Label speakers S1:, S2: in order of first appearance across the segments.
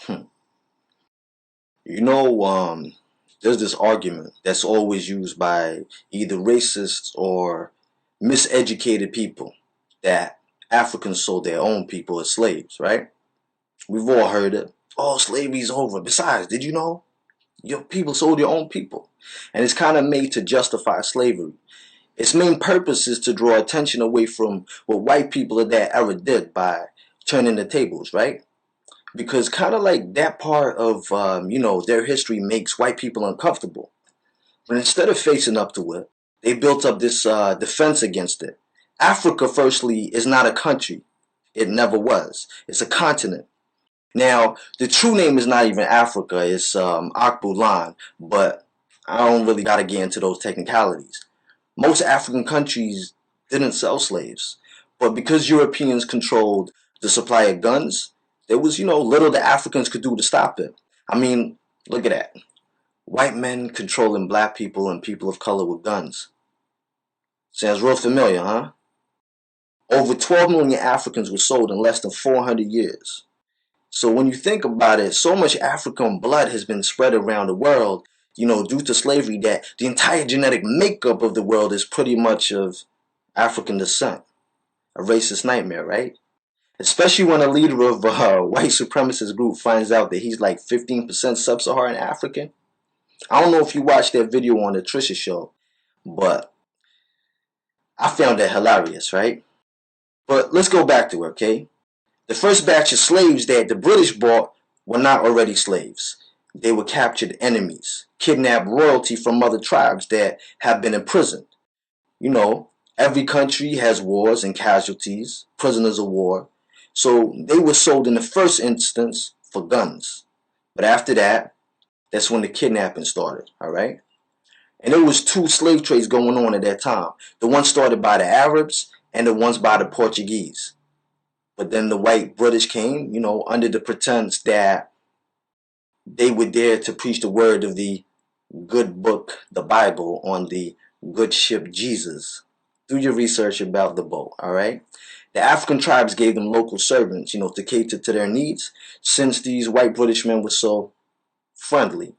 S1: Hmm. You know, there's this argument that's always used by either racists or miseducated people that Africans sold their own people as slaves, right? We've all heard it. Oh, slavery's over. Besides, did you know your people sold your own people? And it's kind of made to justify slavery. Its main purpose is to draw attention away from what white people of that era did by turning the tables, right? Because kind of like that part of their history makes white people uncomfortable. But instead of facing up to it, they built up this defense against it. Africa, firstly, is not a country. It never was. It's a continent. Now, the true name is not even Africa. It's Akbulan, but I don't really got to get into those technicalities. Most African countries didn't sell slaves, but because Europeans controlled the supply of guns, there was, little the Africans could do to stop it. I mean, look at that. White men controlling black people and people of color with guns. Sounds real familiar, huh? Over 12 million Africans were sold in less than 400 years. So when you think about it, so much African blood has been spread around the world, due to slavery that the entire genetic makeup of the world is pretty much of African descent. A racist nightmare, right? Especially when a leader of a white supremacist group finds out that he's like 15% sub-Saharan African. I don't know if you watched that video on the Trisha show, but I found that hilarious, right? But let's go back to it, okay? The first batch of slaves that the British bought were not already slaves. They were captured enemies, kidnapped royalty from other tribes that have been imprisoned. You know, every country has wars and casualties, prisoners of war. So they were sold in the first instance for guns. But after that, that's when the kidnapping started, all right? And there was two slave trades going on at that time. The one started by the Arabs and the ones by the Portuguese. But then the white British came, under the pretense that they were there to preach the word of the good book, the Bible, on the good ship Jesus. Do your research about the boat, all right? The African tribes gave them local servants, to cater to their needs, since these white British men were so friendly.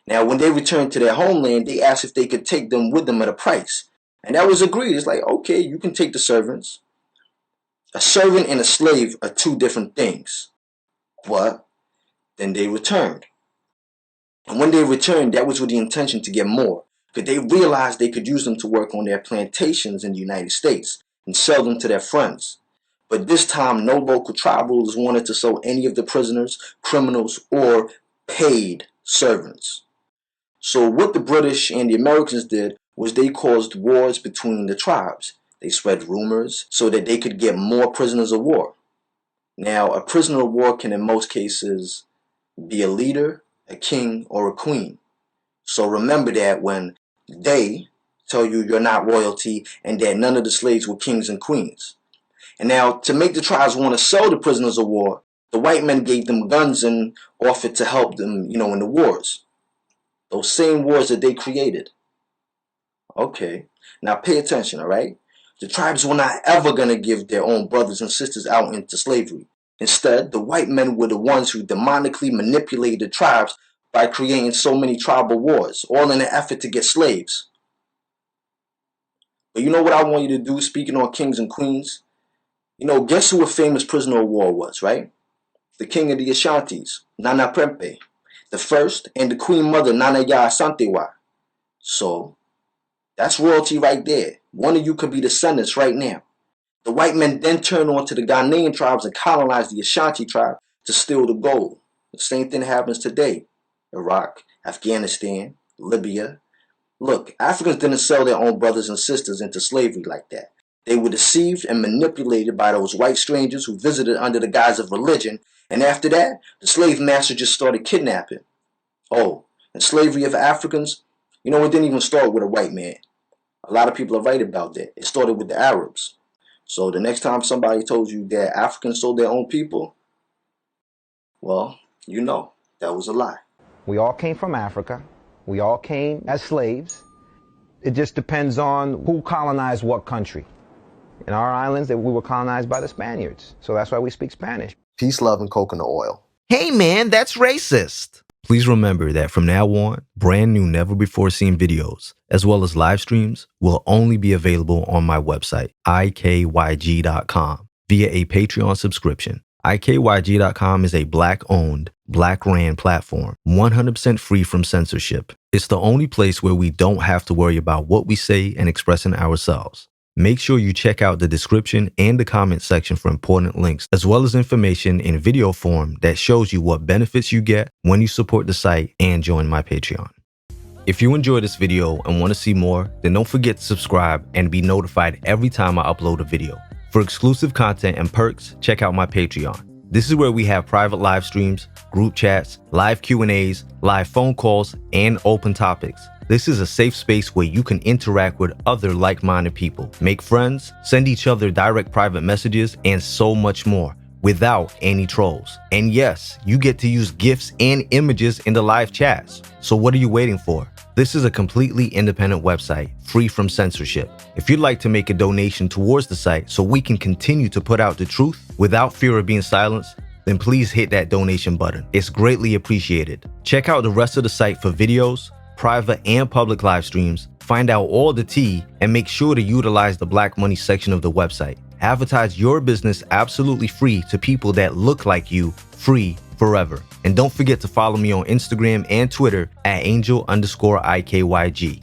S1: Now, when they returned to their homeland, they asked if they could take them with them at a price. And that was agreed. It's like, okay, you can take the servants. A servant and a slave are two different things. But then they returned. And when they returned, that was with the intention to get more. Because they realized they could use them to work on their plantations in the United States and sell them to their friends. But this time, no local tribe rulers wanted to sell any of the prisoners, criminals, or paid servants. So what the British and the Americans did was they caused wars between the tribes. They spread rumors so that they could get more prisoners of war. Now, a prisoner of war can in most cases be a leader, a king, or a queen. So remember that when they tell you you're not royalty and that none of the slaves were kings and queens. And now, to make the tribes want to sell the prisoners of war, the white men gave them guns and offered to help them, in the wars. Those same wars that they created. Okay, now pay attention, all right? The tribes were not ever going to give their own brothers and sisters out into slavery. Instead, the white men were the ones who demonically manipulated the tribes by creating so many tribal wars, all in an effort to get slaves. But you know what I want you to do, speaking on kings and queens? Guess who a famous prisoner of war was, right? The king of the Ashantis, Nana Prempe, the first, and the queen mother, Nana Ya Asantewa. So, that's royalty right there. One of you could be descendants right now. The white men then turned on to the Ghanaian tribes and colonized the Ashanti tribe to steal the gold. The same thing happens today. Iraq, Afghanistan, Libya. Look, Africans didn't sell their own brothers and sisters into slavery like that. They were deceived and manipulated by those white strangers who visited under the guise of religion, and after that, the slave master just started kidnapping. Oh, and slavery of Africans, it didn't even start with a white man. A lot of people are right about that. It started with the Arabs. So the next time somebody told you that Africans sold their own people, well, that was a lie.
S2: We all came from Africa. We all came as slaves. It just depends on who colonized what country. In our islands, we were colonized by the Spaniards. So that's why we speak Spanish.
S1: Peace, love, and coconut oil.
S2: Hey man, that's racist. Please remember that from now on, brand new never before seen videos, as well as live streams, will only be available on my website, ikyg.com, via a Patreon subscription. ikyg.com is a Black-owned, Black-ran platform, 100% free from censorship. It's the only place where we don't have to worry about what we say and expressing ourselves. Make sure you check out the description and the comment section for important links, as well as information in video form that shows you what benefits you get when you support the site and join my Patreon. If you enjoyed this video and want to see more, then don't forget to subscribe and be notified every time I upload a video. For exclusive content and perks, check out my Patreon. This is where we have private live streams, group chats, live Q&As, live phone calls, and open topics. This is a safe space where you can interact with other like-minded people, make friends, send each other direct private messages, and so much more without any trolls. And yes, you get to use GIFs and images in the live chats. So what are you waiting for? This is a completely independent website, free from censorship. If you'd like to make a donation towards the site so we can continue to put out the truth without fear of being silenced, then please hit that donation button. It's greatly appreciated. Check out the rest of the site for videos, private and public live streams, find out all the tea, and make sure to utilize the Black Money section of the website. Advertise your business absolutely free to people that look like you, free forever. And don't forget to follow me on Instagram and Twitter at angel_IKYG.